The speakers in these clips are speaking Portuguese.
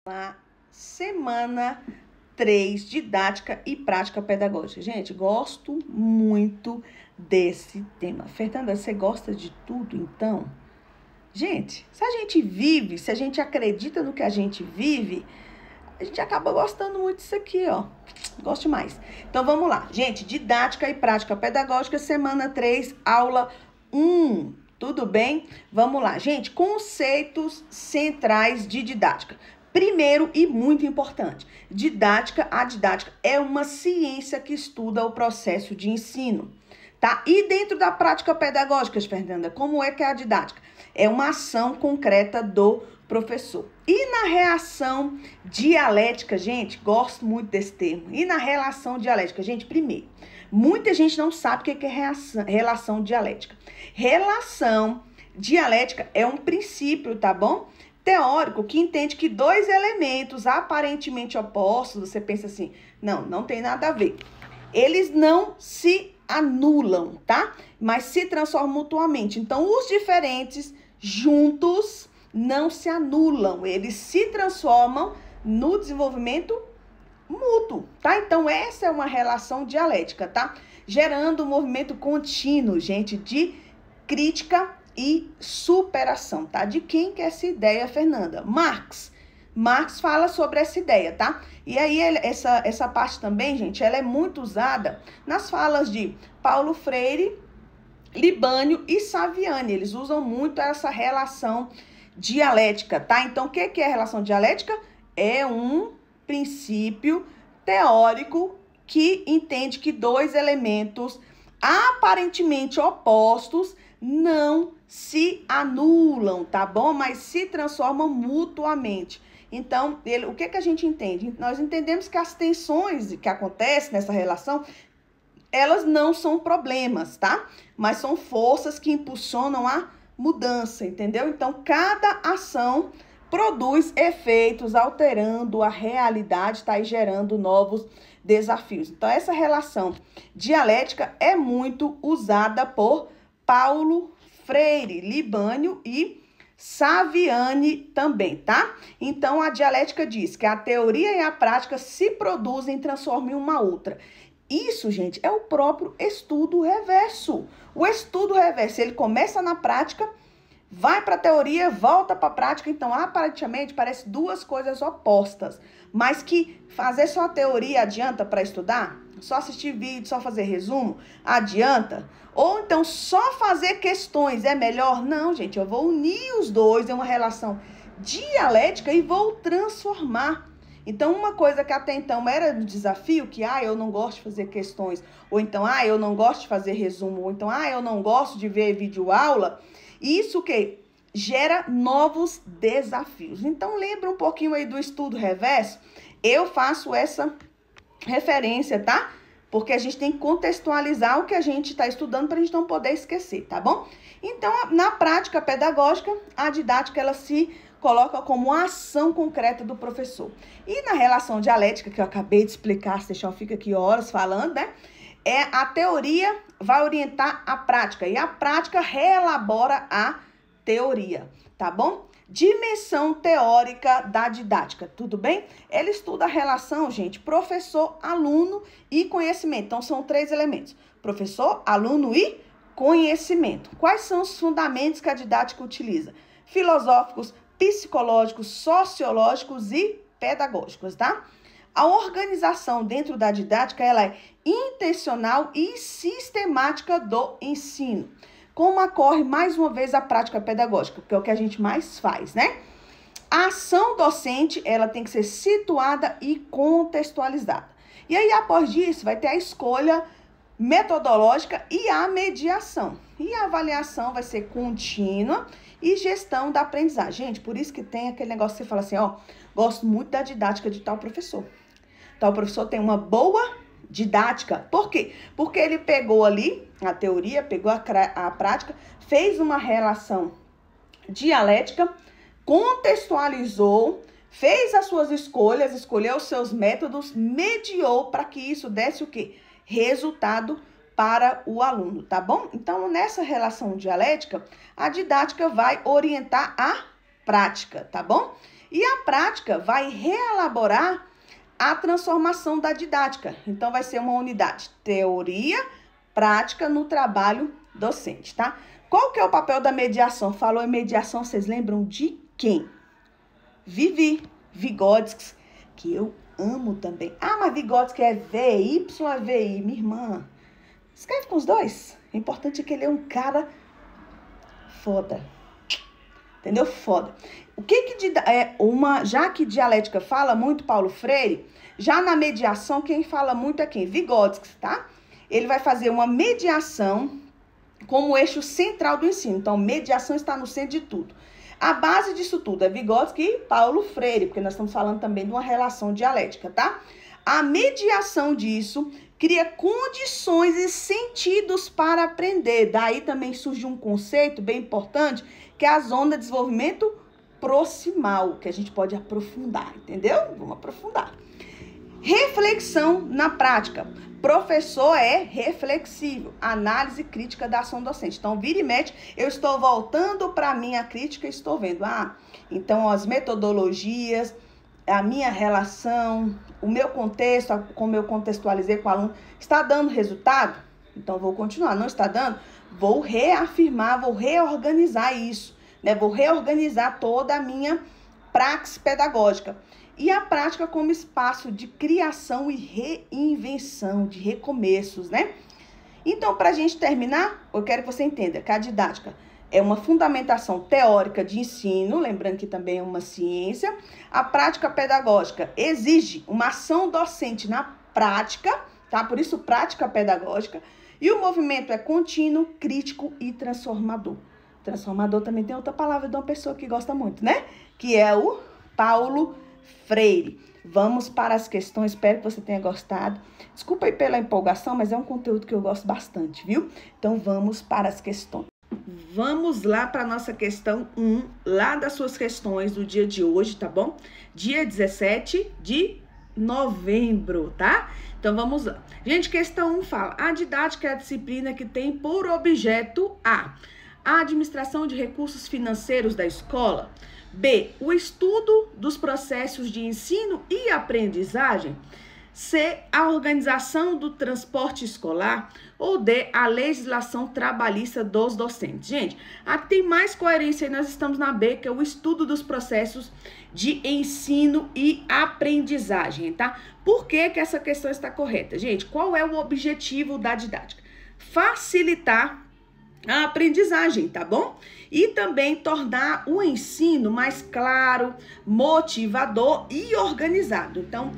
Na semana 3, didática e prática pedagógica. Gente, gosto muito desse tema. Fernanda, você gosta de tudo, então? Gente, se a gente vive, se a gente acredita no que a gente vive, a gente acaba gostando muito disso aqui, ó. Gosto demais. Então, vamos lá. Gente, didática e prática pedagógica, semana 3, aula 1. Tudo bem? Vamos lá. Gente, conceitos centrais de didática. Primeiro e muito importante, a didática é uma ciência que estuda o processo de ensino, tá? E dentro da prática pedagógica, Fernanda, como é que é a didática? É uma ação concreta do professor. E na reação dialética, gente, gosto muito desse termo. E na relação dialética, gente, primeiro, muita gente não sabe o que é relação dialética. Relação dialética é um princípio, tá bom? Teórico que entende que dois elementos aparentemente opostos, você pensa assim, não tem nada a ver. Eles não se anulam, tá? Mas se transformam mutuamente. Então, os diferentes juntos não se anulam, eles se transformam no desenvolvimento mútuo, tá? Então, essa é uma relação dialética, tá? Gerando um movimento contínuo, gente, de crítica e superação, tá? De quem que é essa ideia, Fernanda? Marx fala sobre essa ideia, tá? E aí, essa parte também, gente, ela é muito usada nas falas de Paulo Freire, Libânio e Saviani. Eles usam muito essa relação dialética, tá? Então, o que é a relação dialética? É um princípio teórico que entende que dois elementos aparentemente opostos não se anulam, tá bom? Mas se transformam mutuamente. Então, o que a gente entende? Nós entendemos que as tensões que acontecem nessa relação, elas não são problemas, tá? Mas são forças que impulsionam a mudança, entendeu? Então, cada ação produz efeitos alterando a realidade, tá? E gerando novos desafios. Então, essa relação dialética é muito usada por Paulo Freire, Libânio e Saviani também, tá? Então, a dialética diz que a teoria e a prática se produzem e transformam em uma outra. Isso, gente, é o próprio estudo reverso. O estudo reverso, ele começa na prática, vai para a teoria, volta para a prática. Então, aparentemente, parece duas coisas opostas. Mas que fazer só a teoria adianta para estudar? Só assistir vídeo, só fazer resumo? Adianta? Ou então, só fazer questões é melhor? Não, gente, eu vou unir os dois em uma relação dialética e vou transformar. Então, uma coisa que até então era um desafio, que, eu não gosto de fazer questões, ou então, eu não gosto de fazer resumo, ou então, eu não gosto de ver videoaula, isso que gera novos desafios. Então, lembra um pouquinho aí do estudo reverso? Eu faço essa referência, tá? Porque a gente tem que contextualizar o que a gente está estudando para a gente não poder esquecer, tá bom? Então, na prática pedagógica, a didática, ela se coloca como uma ação concreta do professor. E na relação dialética, que eu acabei de explicar, se deixar eu fico aqui horas falando, né? A teoria vai orientar a prática e a prática reelabora a teoria, tá bom? Dimensão teórica da didática, tudo bem? Ela estuda a relação, gente, professor, aluno e conhecimento. Então, são 3 elementos: professor, aluno e conhecimento. Quais são os fundamentos que a didática utiliza? Filosóficos, psicológicos, sociológicos e pedagógicos, tá? A organização dentro da didática, ela é intencional e sistemática do ensino. Como ocorre, mais uma vez, a prática pedagógica, que é o que a gente mais faz, né? A ação docente, ela tem que ser situada e contextualizada. E aí, após disso, vai ter a escolha metodológica e a mediação. E a avaliação vai ser contínua e gestão da aprendizagem. Gente, por isso que tem aquele negócio que você fala assim, gosto muito da didática de tal professor. Tal professor tem uma boa didática. Por quê? Porque ele pegou ali a teoria, pegou a prática, fez uma relação dialética, contextualizou, fez as suas escolhas, escolheu os seus métodos, mediou para que isso desse o quê? Resultado para o aluno, tá bom? Então, nessa relação dialética, a didática vai orientar a prática, tá bom? E a prática vai reelaborar a transformação da didática. Então, vai ser uma unidade teoria, prática no trabalho docente, tá? Qual que é o papel da mediação? Falou em mediação, vocês lembram de quem? Vygotsky, que eu amo também. Ah, mas Vygotsky é VY ou é VI? Minha irmã, escreve com os dois. O importante é que ele é um cara foda. Entendeu? Foda. O que já que dialética fala muito Paulo Freire, já na mediação quem fala muito é quem? Vygotsky, tá? Ele vai fazer uma mediação como eixo central do ensino. Então, mediação está no centro de tudo. A base disso tudo é Vygotsky e Paulo Freire, porque nós estamos falando também de uma relação dialética, tá? A mediação disso cria condições e sentidos para aprender. Daí também surge um conceito bem importante, que é a zona de desenvolvimento proximal, que a gente pode aprofundar, entendeu? Vamos aprofundar. Reflexão na prática. Professor é reflexivo. Análise crítica da ação docente. Então, vira e mexe, eu estou voltando para a minha crítica e estou vendo. Então as metodologias, a minha relação, o meu contexto, como eu contextualizei com o aluno, está dando resultado? Então, vou continuar. Não está dando? Vou reafirmar, vou reorganizar isso, né? Vou reorganizar toda a minha praxis pedagógica. E a prática como espaço de criação e reinvenção, de recomeços, né? Então, para a gente terminar, eu quero que você entenda que a didática é uma fundamentação teórica de ensino, lembrando que também é uma ciência. A prática pedagógica exige uma ação docente na prática, tá? Por isso, prática pedagógica. E o movimento é contínuo, crítico e transformador. Transformador também tem outra palavra de uma pessoa que gosta muito, né? Que é o Paulo Freire. Vamos para as questões, espero que você tenha gostado. Desculpa aí pela empolgação, mas é um conteúdo que eu gosto bastante, viu? Então, vamos para as questões. Vamos lá para a nossa questão 1, lá das suas questões do dia de hoje, tá bom? Dia 17 de novembro, tá? Então, vamos lá. Gente, questão 1 fala: a didática é a disciplina que tem por objeto a administração de recursos financeiros da escola, B, o estudo dos processos de ensino e aprendizagem, C, a organização do transporte escolar, ou D, a legislação trabalhista dos docentes. Gente, aqui tem mais coerência e nós estamos na B, que é o estudo dos processos de ensino e aprendizagem, tá? Por que que essa questão está correta? Gente, qual é o objetivo da didática? Facilitar a aprendizagem, tá bom? E também tornar o ensino mais claro, motivador e organizado. Então,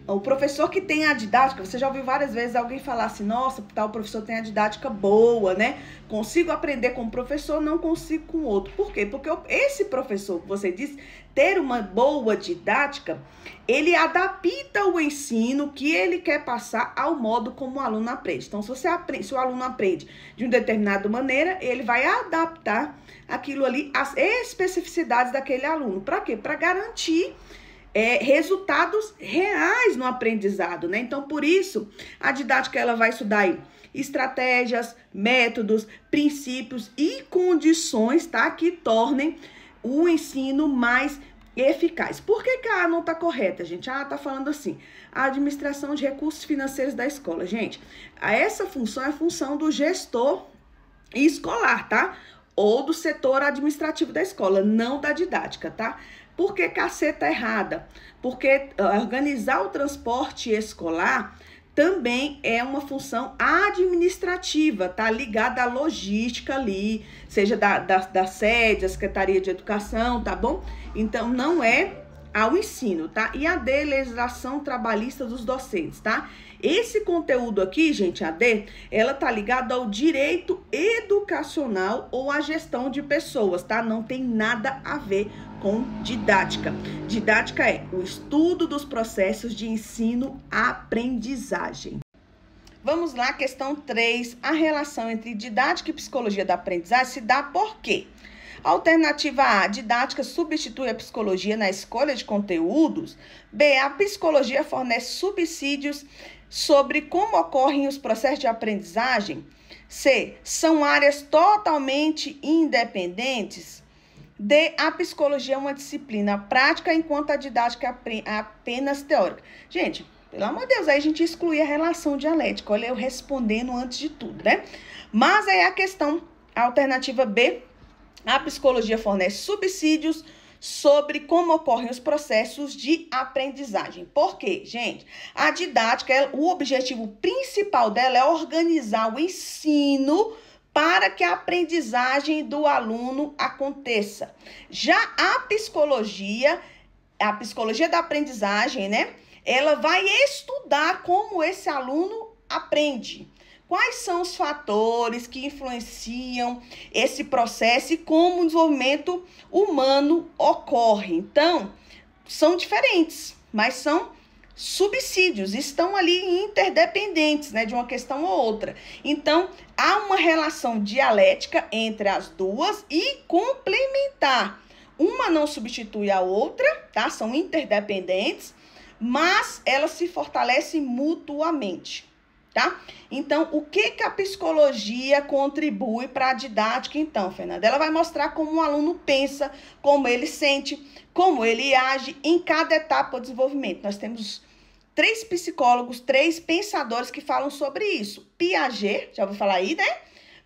o professor que tem a didática, você já ouviu várias vezes alguém falar assim: nossa, tal professor tem a didática boa, né? Consigo aprender com um professor, não consigo com outro. Por quê? Porque esse professor que você disse ter uma boa didática, ele adapta o ensino que ele quer passar ao modo como o aluno aprende. Então, se o aluno aprende de uma determinada maneira, ele vai adaptar aquilo ali às especificidades daquele aluno. Para quê? Para garantir resultados reais no aprendizado, né? Então, por isso, a didática ela vai estudar aí estratégias, métodos, princípios e condições, tá? Que tornem o ensino mais eficaz. Por que que a A não tá correta, gente? Tá falando assim: a administração de recursos financeiros da escola. Gente, essa função é a função do gestor escolar, tá? Ou do setor administrativo da escola, não da didática, tá? Por que que a C tá errada? Porque organizar o transporte escolar também é uma função administrativa, tá? Ligada à logística ali, seja da sede, da Secretaria de Educação, tá bom? Então, não é ao ensino, tá? E a D, legislação trabalhista dos docentes, tá? Esse conteúdo aqui, gente, a D, ela tá ligada ao direito educacional ou à gestão de pessoas, tá? Não tem nada a ver com didática. Didática é o estudo dos processos de ensino-aprendizagem. Vamos lá, questão 3. A relação entre didática e psicologia da aprendizagem se dá por quê? Alternativa A, didática substitui a psicologia na escolha de conteúdos. B, a psicologia fornece subsídios sobre como ocorrem os processos de aprendizagem. C, são áreas totalmente independentes. D, a psicologia é uma disciplina prática, enquanto a didática é apenas teórica. Gente, pelo amor de Deus, aí a gente exclui a relação dialética. Olha, eu respondendo antes de tudo, né? Mas aí a questão, a alternativa B, a psicologia fornece subsídios sobre como ocorrem os processos de aprendizagem. Por quê, gente? A didática, o objetivo principal dela é organizar o ensino para que a aprendizagem do aluno aconteça. Já a psicologia da aprendizagem, né? Ela vai estudar como esse aluno aprende. Quais são os fatores que influenciam esse processo e como o desenvolvimento humano ocorre? Então, são diferentes, mas são subsídios, estão ali interdependentes, né, de uma questão ou outra. Então, há uma relação dialética entre as duas e complementar. Uma não substitui a outra, tá? São interdependentes, mas elas se fortalecem mutuamente. Tá? Então, o que a psicologia contribui para a didática, então, Fernanda? Ela vai mostrar como o aluno pensa, como ele sente, como ele age em cada etapa do desenvolvimento. Nós temos 3 psicólogos, 3 pensadores que falam sobre isso. Piaget, já ouviu falar aí, né?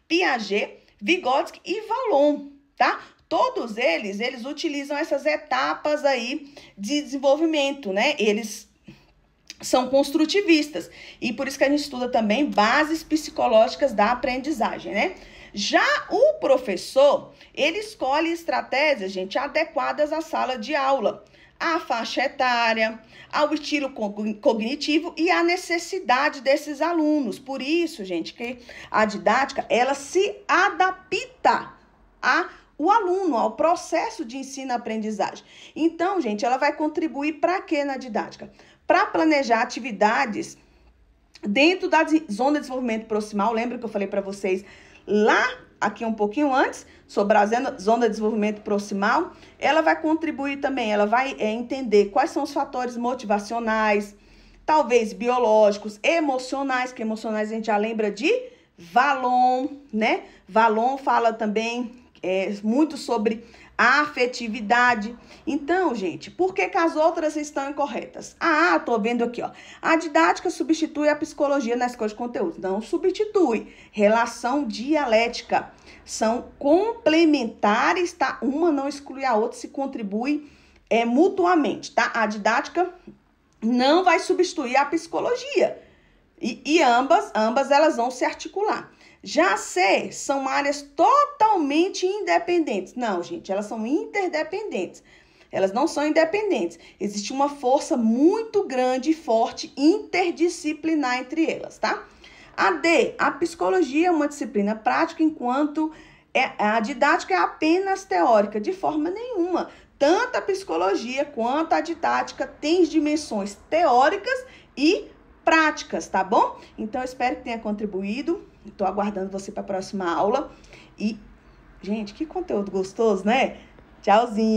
Piaget, Vygotsky e Vallon, tá? Todos eles utilizam essas etapas aí de desenvolvimento, né? Eles são construtivistas. E por isso que a gente estuda também bases psicológicas da aprendizagem, né? Já o professor, ele escolhe estratégias, gente, adequadas à sala de aula, à faixa etária, ao estilo cognitivo e à necessidade desses alunos. Por isso, gente, que a didática, ela se adapta ao aluno, ao processo de ensino-aprendizagem. Então, gente, ela vai contribuir para quê na didática? Para planejar atividades dentro da zona de desenvolvimento proximal. Lembra que eu falei para vocês lá, aqui um pouquinho antes, sobre a zona de desenvolvimento proximal? Ela vai contribuir também, ela vai entender quais são os fatores motivacionais, talvez biológicos, emocionais, que emocionais a gente já lembra de Vallon, né? Vallon fala também muito sobre a afetividade. Então, gente, por que as outras estão incorretas? Tô vendo aqui, ó. A didática substitui a psicologia na escola de conteúdo. Não substitui. Relação dialética. São complementares, tá? Uma não exclui a outra, se contribui mutuamente, tá? A didática não vai substituir a psicologia. E ambas elas vão se articular. Já C, são áreas totalmente independentes. Não, gente, elas são interdependentes. Elas não são independentes. Existe uma força muito grande e forte interdisciplinar entre elas, tá? A D, a psicologia é uma disciplina prática, enquanto a didática é apenas teórica. De forma nenhuma. Tanto a psicologia quanto a didática têm dimensões teóricas e práticas, tá bom? Então, eu espero que tenha contribuído. Estou aguardando você para a próxima aula. E, gente, que conteúdo gostoso, né? Tchauzinho!